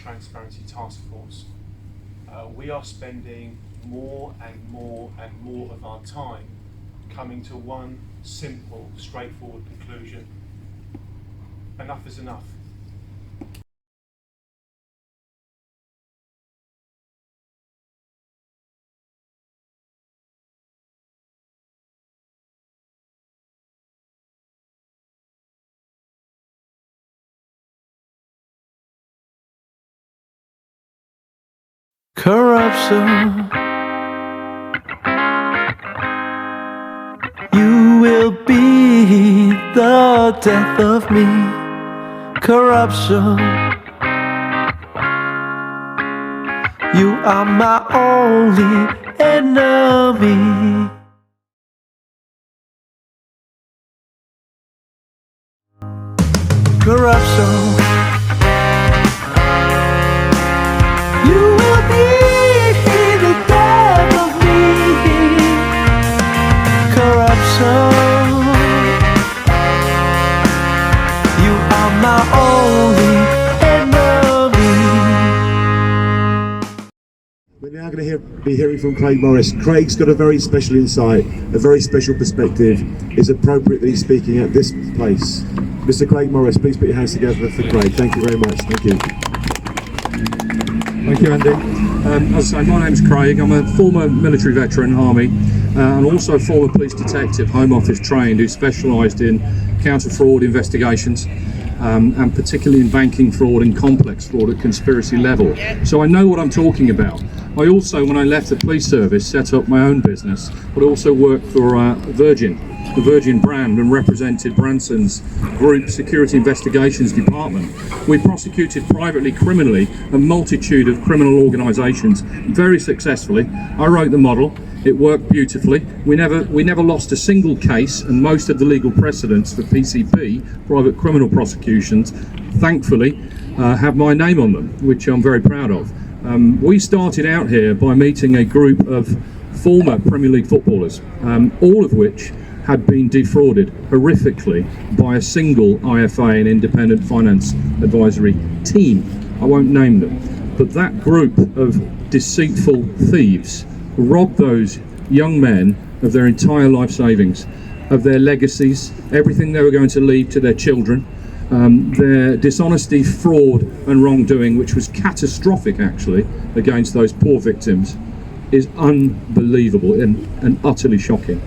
Transparency Task Force. We are spending more and more and more of our time coming to one simple, straightforward conclusion. Enough is enough. Corruption, you will be the death of me. Corruption, you are my only enemy. Corruption, you will be the death of me. Corruption, you are my only enemy. We're now going to be hearing from Craig Morris. Craig's got a very special insight, a very special perspective. It's appropriate that he's speaking at this place. Mr. Craig Morris, please put your hands together for Craig. Thank you very much. Thank you. Thank you, Andy. As I say, my name's Craig. I'm a former military veteran, Army, and also former police detective, Home Office trained, who specialised in counter-fraud investigations, and particularly in banking fraud and complex fraud at conspiracy level. So I know what I'm talking about. I also, when I left the police service, set up my own business, but also worked for Virgin, the Virgin brand, and represented Branson's Group Security Investigations Department. We prosecuted privately, criminally, a multitude of criminal organisations very successfully. I wrote the model. It worked beautifully. We never lost a single case, and most of the legal precedents for PCP, private criminal prosecutions, thankfully, have my name on them, which I'm very proud of. We started out here by meeting a group of former Premier League footballers, all of which had been defrauded horrifically by a single IFA and independent finance advisory team. I won't name them, but that group of deceitful thieves robbed those young men of their entire life savings, of their legacies, everything they were going to leave to their children. Their dishonesty, fraud and wrongdoing, which was catastrophic actually against those poor victims, is unbelievable and utterly shocking.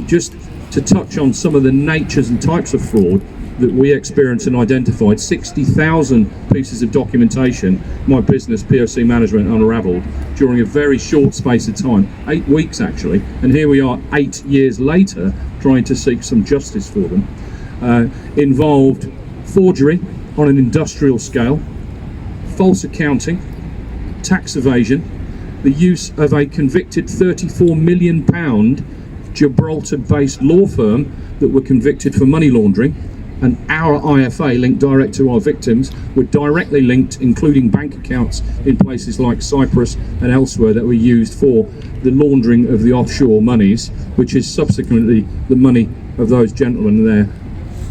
Just to touch on some of the natures and types of fraud that we experienced and identified, 60,000 pieces of documentation my business POC Management unravelled during a very short space of time, 8 weeks actually, and here we are 8 years later trying to seek some justice for them. Involved forgery on an industrial scale, false accounting, tax evasion, the use of a convicted £34 million Gibraltar-based law firm that were convicted for money laundering, and our IFA linked direct to our victims were directly linked, including bank accounts in places like Cyprus and elsewhere that were used for the laundering of the offshore monies, which is subsequently the money of those gentlemen and their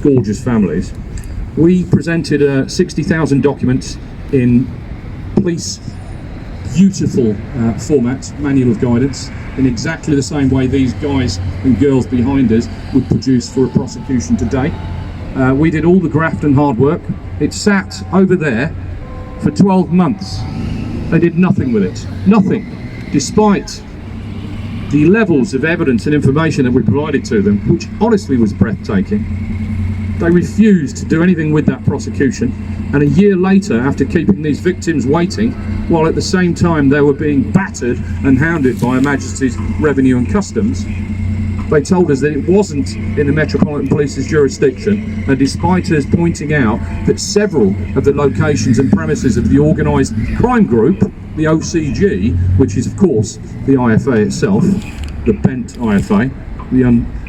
gorgeous families. We presented 60,000 documents in police beautiful format, manual of guidance, in exactly the same way these guys and girls behind us would produce for a prosecution today. We did all the graft and hard work. It sat over there for 12 months. They did nothing with it, nothing, despite the levels of evidence and information that we provided to them, which honestly was breathtaking. They refused to do anything with that prosecution, and a year later, after keeping these victims waiting, while at the same time they were being battered and hounded by Her Majesty's Revenue and Customs, they told us that it wasn't in the Metropolitan Police's jurisdiction, and despite us pointing out that several of the locations and premises of the organised crime group, the OCG, which is of course the IFA itself, the bent IFA,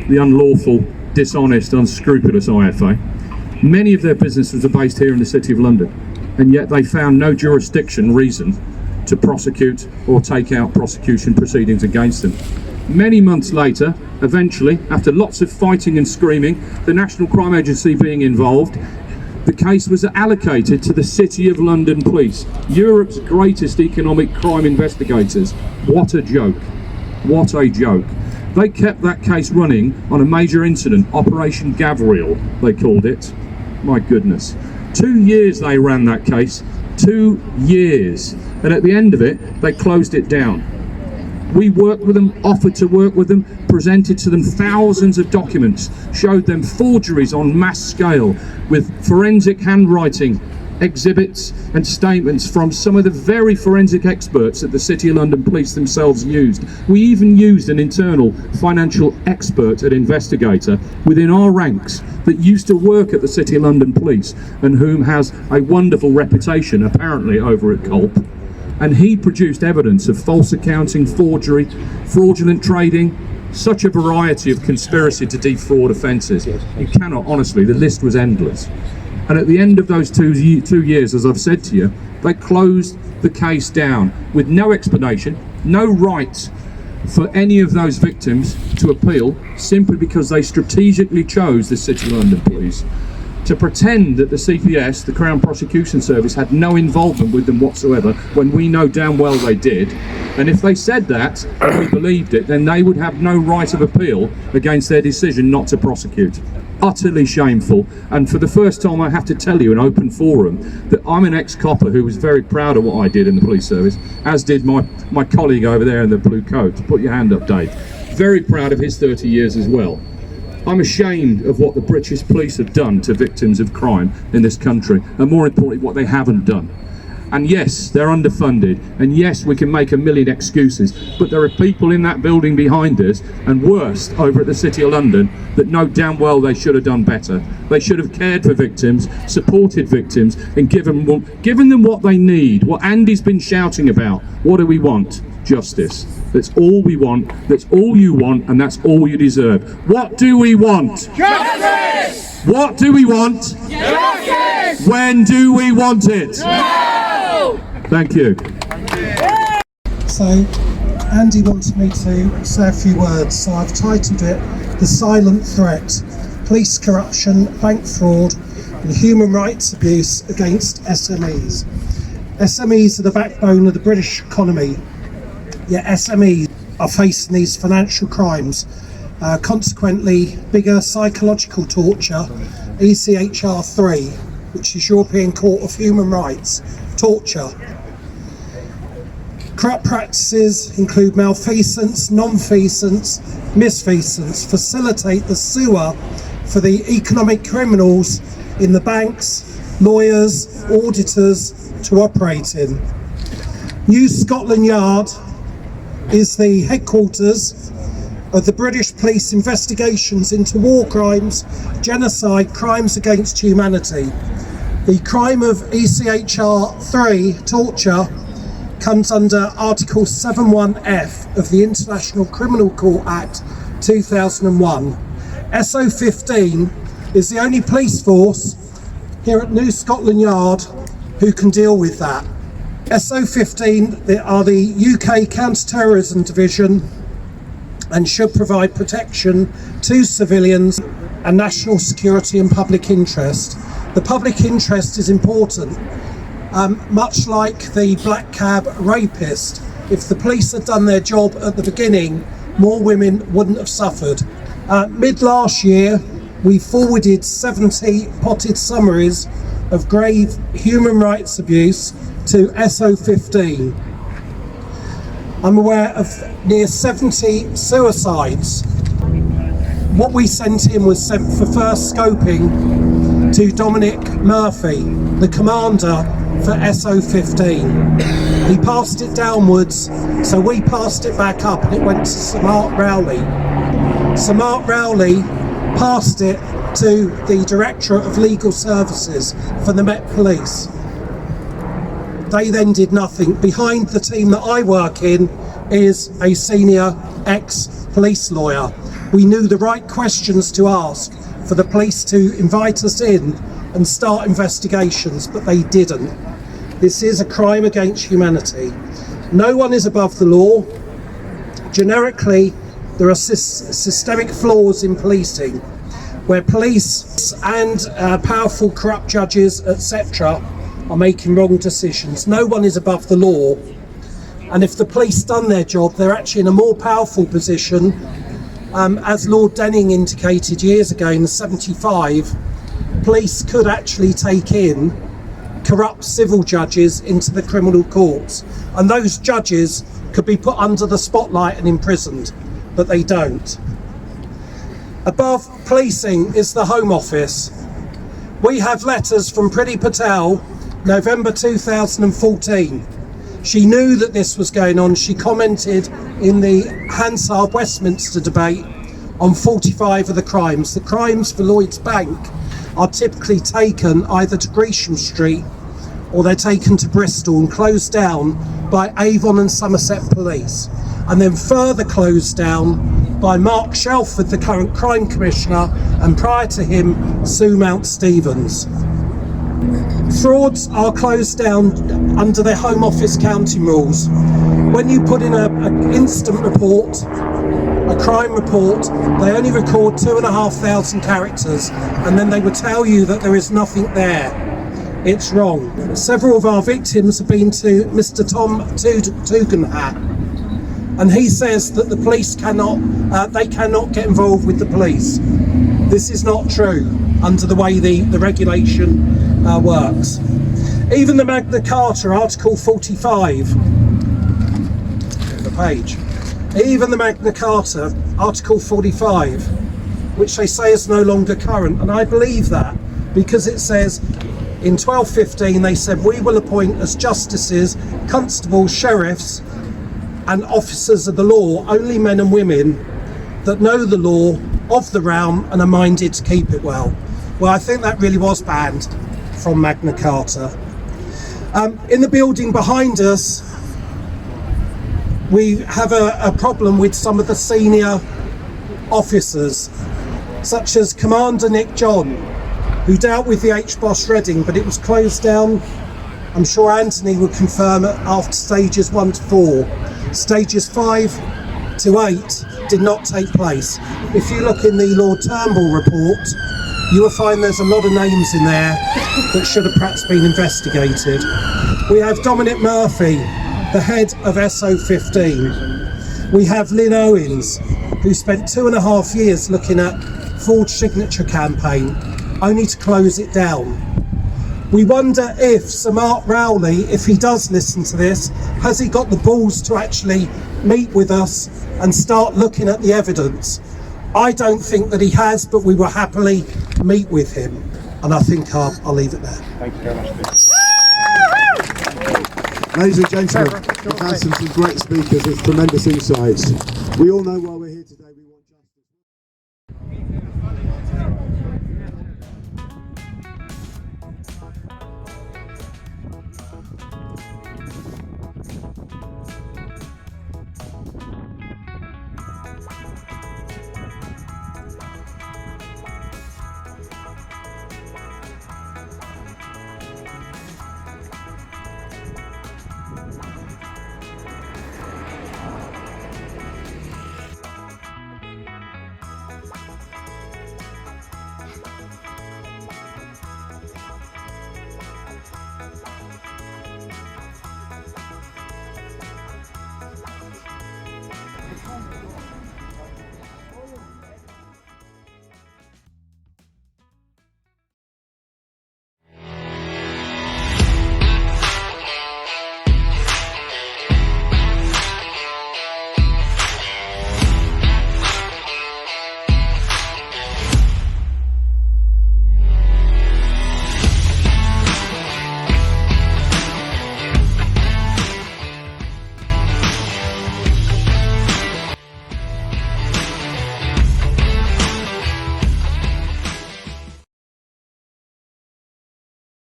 the unlawful, dishonest, unscrupulous IFA, many of their businesses are based here in the City of London, and yet they found no jurisdiction reason to prosecute or take out prosecution proceedings against them. Many months later, eventually, after lots of fighting and screaming, the National Crime Agency being involved, The case was allocated to the City of London Police, Europe's greatest economic crime investigators. What a joke. What a joke. They kept that case running on a major incident, Operation Gabriel, they called it. My goodness. 2 years they ran that case, 2 years. And at the end of it, they closed it down. We worked with them, offered to work with them, presented to them thousands of documents, showed them forgeries on mass scale with forensic handwriting, exhibits and statements from some of the very forensic experts that the City of London Police themselves used. We even used an internal financial expert and investigator within our ranks that used to work at the City of London Police and whom has a wonderful reputation apparently over at Culp. And he produced evidence of false accounting, forgery, fraudulent trading, such a variety of conspiracy to defraud offences. You cannot, honestly, the list was endless. And at the end of those 2 years, as I've said to you, they closed the case down with no explanation, no right for any of those victims to appeal, simply because they strategically chose the City of London Police to pretend that the CPS, the Crown Prosecution Service, had no involvement with them whatsoever, when we know damn well they did. And if they said that, and we believed it, then they would have no right of appeal against their decision not to prosecute. Utterly shameful. And for the first time, I have to tell you in open forum that I'm an ex-copper who was very proud of what I did in the police service, as did my colleague over there in the blue coat. Put your hand up, Dave. Very proud of his 30 years as well. I'm ashamed of what the British police have done to victims of crime in this country, and more importantly, what they haven't done. And yes, they're underfunded, and yes, we can make a million excuses, but there are people in that building behind us, and worse, over at the City of London, that know damn well they should have done better. They should have cared for victims, supported victims, and given them what they need, what Andy's been shouting about. What do we want? Justice. That's all we want, that's all you want, and that's all you deserve. What do we want? Justice! What do we want? Justice! When do we want it? No! Thank you. So Andy wanted me to say a few words, so I've titled it The Silent Threat: Police Corruption, Bank Fraud and Human Rights Abuse Against SMEs. SMEs are the backbone of the British economy, yet SMEs are facing these financial crimes. Consequently, bigger psychological torture, ECHR 3, which is European Court of Human Rights, torture. Corrupt practices include malfeasance, non-feasance, misfeasance, facilitate the sewer for the economic criminals in the banks, lawyers, auditors to operate in. New Scotland Yard is the headquarters of the British police investigations into war crimes, genocide, crimes against humanity. The crime of ECHR 3, torture, comes under Article 71F of the International Criminal Court Act 2001. SO15 is the only police force here at New Scotland Yard who can deal with that. SO15 are the UK Counter-Terrorism Division and should provide protection to civilians and national security and public interest. The public interest is important. Much like the black cab rapist, if the police had done their job at the beginning, more women wouldn't have suffered. Mid last year, we forwarded 70 potted summaries of grave human rights abuse to SO15. I'm aware of near 70 suicides. What we sent in was sent for first scoping to Dominic Murphy, the commander for SO15. He passed it downwards, so we passed it back up and it went to Sir Mark Rowley. Sir Mark Rowley passed it to the Directorate of Legal Services for the Met Police. They then did nothing. Behind the team that I work in is a senior ex-police lawyer. We knew the right questions to ask for the police to invite us in and start investigations, but they didn't. This is a crime against humanity. No one is above the law. Generically, there are systemic flaws in policing. where police and powerful corrupt judges, etc., are making wrong decisions. No one is above the law, and if the police done their job, they're actually in a more powerful position. As Lord Denning indicated years ago in the 75, police could actually take in corrupt civil judges into the criminal courts, and those judges could be put under the spotlight and imprisoned, but they don't. Above policing is the Home Office. We have letters from Priti Patel, November 2014. She knew that this was going on. She commented in the Hansard Westminster debate on 45 of the crimes. The crimes for Lloyds Bank are typically taken either to Gresham Street or they're taken to Bristol and closed down by Avon and Somerset Police, and then further closed down by Mark Shelford, the current Crime Commissioner, and prior to him, Sue Mount Stevens. Frauds are closed down under their Home Office counting rules. When you put in an instant report, a crime report, they only record 2,500 characters, and then they would tell you that there is nothing there. It's wrong. Several of our victims have been to Mr. Tom Tugendhat, and he says that the police cannot get involved with the police. This is not true under the way the regulation works. Even the Magna Carta, Article 45, the page. Even the Magna Carta, Article 45, which they say is no longer current, and I believe that because it says in 1215 they said we will appoint as justices, constables, sheriffs and officers of the law only men and women that know the law of the realm and are minded to keep it well. Well, I think that really was banned from Magna Carta. In the building behind us, we have a problem with some of the senior officers, such as Commander Nick John, who dealt with the HBOS Reading, but it was closed down. I'm sure Anthony would confirm it after stages 1 to 4. Stages 5 to 8 did not take place. If you look in the Lord Turnbull report, you will find there's a lot of names in there that should have perhaps been investigated. We have Dominic Murphy, the head of SO15. We have Lynn Owens, who spent 2.5 years looking at forged signature campaign, only to close it down. We wonder if Sir Mark Rowley, if he does listen to this, has he got the balls to actually meet with us and start looking at the evidence? I don't think that he has, but we will happily meet with him. And I think I'll leave it there. Thank you very much. Ladies and gentlemen, we've had some great speakers with tremendous insights. We all know why we're